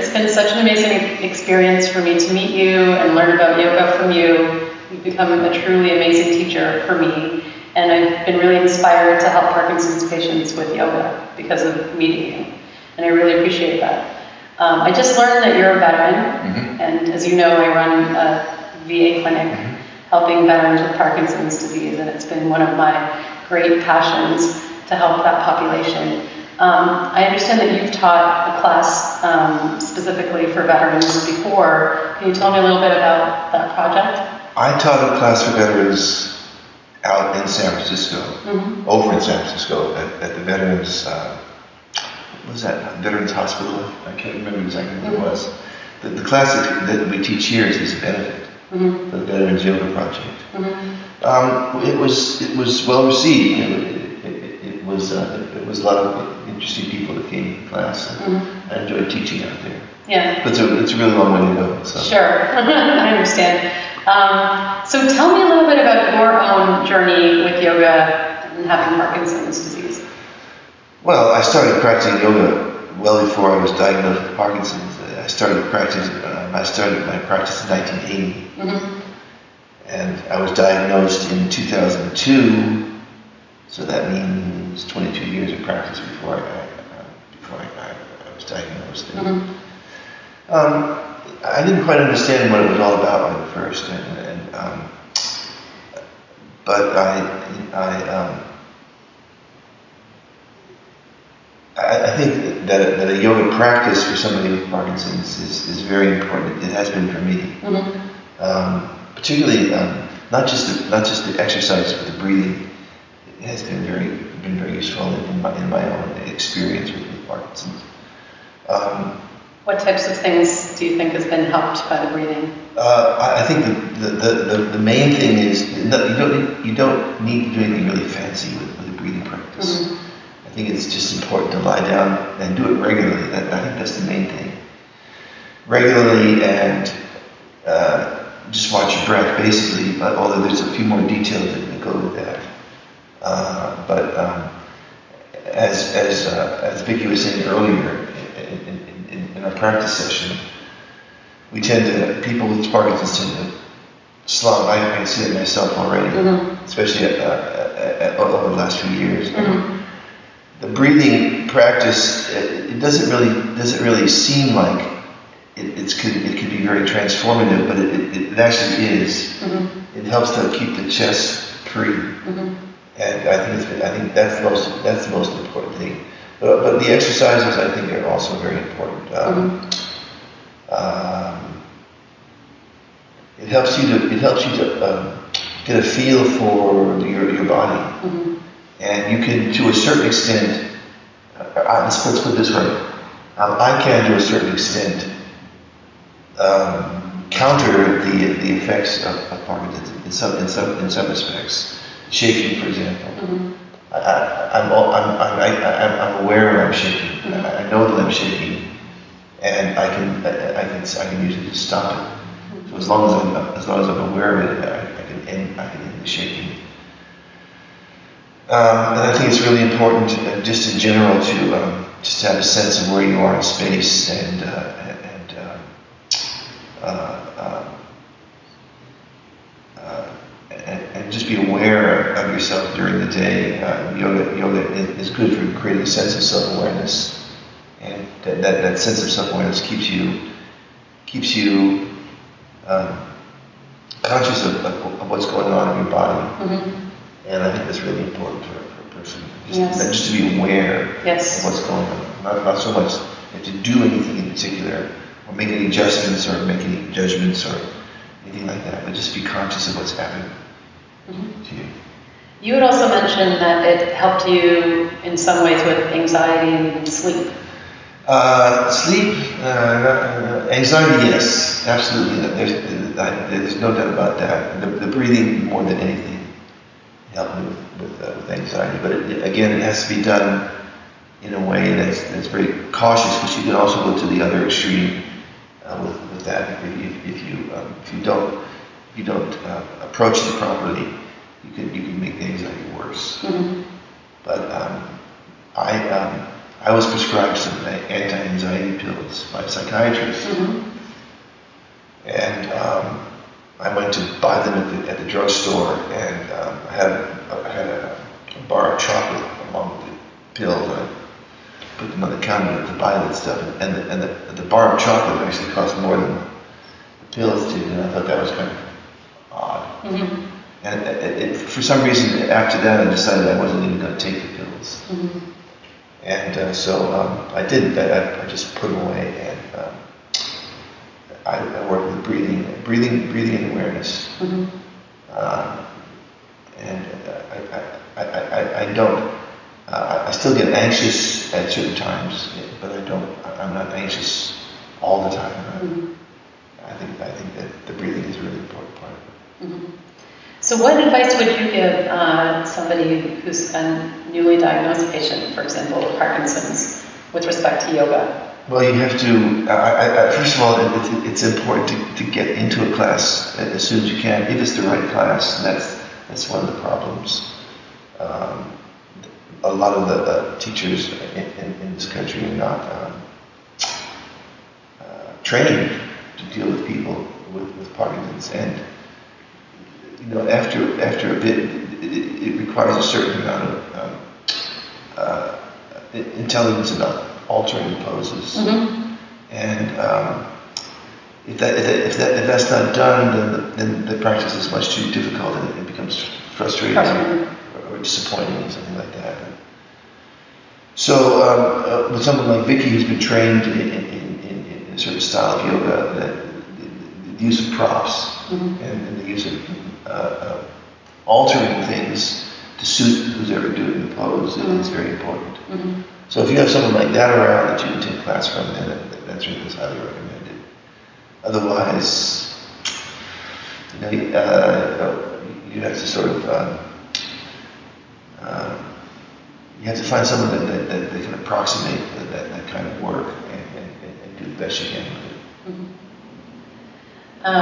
It's been such an amazing experience for me to meet you and learn about yoga from you. You've become a truly amazing teacher for me, and I've been really inspired to help Parkinson's patients with yoga because of meeting you, and I really appreciate that. I just learned that you're a veteran, and as you know, I run a VA clinic helping veterans with Parkinson's disease, and it's been one of my great passions to help that population. I understand that you've taught a class specifically for veterans before. Can you tell me a little bit about that project? I taught a class for veterans out in San Francisco, over in San Francisco, at the Veterans, what was that, Veterans Hospital? I can't remember exactly what it was. The class that we teach here is a benefit for the Veterans Yoga Project. It was well received. It was a lot of interesting people that came to the class. I enjoyed teaching out there. Yeah. But it's a really long way to go. So. Sure, I understand. So tell me a little bit about your own journey with yoga and having Parkinson's disease. Well, I started practicing yoga well before I was diagnosed with Parkinson's. I started my practice in 1980, and I was diagnosed in 2002. So that means 22 years of practice before I was diagnosed. And, I didn't quite understand what it was all about at first, but I think that a yoga practice for somebody with Parkinson's is very important. It has been for me, particularly not just the exercise but the breathing. It has been very useful in my own experience with Parkinson's. What types of things do you think has been helped by the breathing? I think the main thing is you don't need to do anything really fancy with the breathing practice. I think it's just important to lie down and do it regularly. I think that's the main thing. Regularly and just watch your breath, basically. Although there's a few more details that go with that. As Vicky was saying earlier, in a practice session, people with Parkinson's tend to slump. I can see it myself already, especially over the last few years. The breathing practice, it doesn't really seem like it could be very transformative, but it actually is. It helps to keep the chest free, and I think that's the most important thing. But the exercises, I think, are also very important. It helps you to get a feel for your body, and you can, to a certain extent, let's put it this way, I can, to a certain extent, counter the effects of Parkinson's in some respects. Shaking, for example. I'm aware when I'm shaking. I know that I'm shaking, and I can usually just stop it. So as long as I'm aware of it, I can end the shaking. And I think it's really important, just in general, to just have a sense of where you are in space and just be aware of yourself during the day. Yoga is good for creating a sense of self-awareness, and that sense of self-awareness keeps you conscious of what's going on in your body. And I think that's really important for a person, just to be aware of what's going on. Not so much to do anything in particular, or make any adjustments, or make any judgments, or anything like that, but just be conscious of what's happening to you. You had also mentioned that it helped you in some ways with anxiety and even sleep. Anxiety, yes, absolutely. There's no doubt about that. The breathing, more than anything, helped me with anxiety. But again, it has to be done in a way that's very cautious, because you can also go to the other extreme with that. If you don't approach it properly, you can make the anxiety worse. But I I was prescribed some anti-anxiety pills by a psychiatrist. And I went to buy them at the drugstore, and I had a bar of chocolate along with the pills. And I put them on the counter to buy that stuff, and the bar of chocolate actually cost more than the pills did, and I thought that was kind of odd. And for some reason, after that, I decided I wasn't even going to take the pills. And so I didn't. I just put them away, and I work with breathing and awareness. And I don't. I still get anxious at certain times, but I'm not anxious all the time. I think that the breathing is a really important part of it. So what advice would you give somebody who's a newly diagnosed patient, for example, with Parkinson's, with respect to yoga? Well, you have to, first of all, it's important to get into a class as soon as you can, if it's the right class, and that's one of the problems. A lot of the teachers in this country are not trained to deal with people with Parkinson's, and after a bit, it requires a certain amount of intelligence about altering poses, and if that's not done, then the practice is much too difficult, and it becomes frustrating or disappointing or something like that. So with someone like Vicky, who's been trained in a certain style of yoga, the use of props and the use of altering things to suit who's ever doing the pose is very important. So if you have someone like that around that you can take class from, then that's highly recommended. Otherwise, you have to sort of you have to find someone that can approximate that kind of work and do the best you can with it.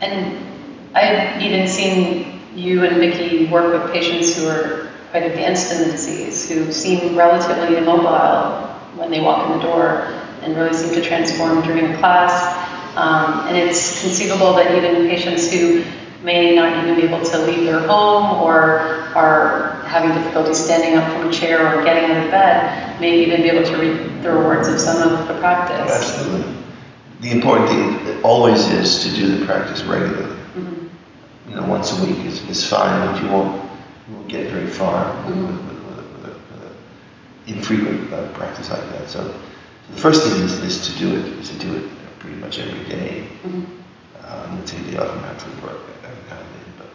And I've even seen you and Vicky work with patients who are quite advanced in the disease, who seem relatively immobile when they walk in the door and really seem to transform during a class. And it's conceivable that even patients who may not even be able to leave their home or are having difficulty standing up from a chair or getting out of bed may even be able to reap the rewards of some of the practice. Absolutely. The important thing always is to do the practice regularly. Once a week is fine, but you won't get very far with an infrequent practice like that. So the first thing is to do it pretty much every day. We'll take the day off from actually work every now and then, but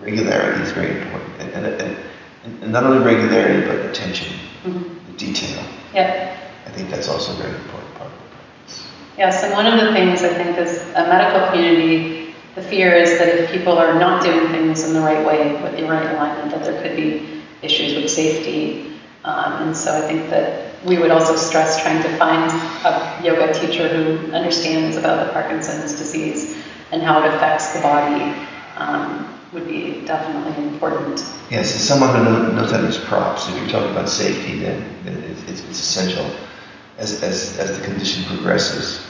regularity is very important, and not only regularity but attention, the detail. Yeah. I think that's also a very important part of the practice. Yes, and one of the things I think as a medical community, the fear is that if people are not doing things in the right way, with the right alignment, that there could be issues with safety. And so I think that we would also stress trying to find a yoga teacher who understands about the Parkinson's disease and how it affects the body would be definitely important. Yes, as someone who knows how to use props, if you're talking about safety, then it's essential as the condition progresses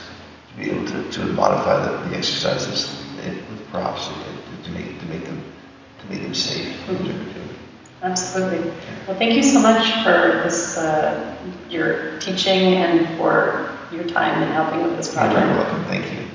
to be able to modify the exercises with props to make them safe. Absolutely. Well, thank you so much for this, your teaching and for your time in helping with this project. You're very welcome. Thank you.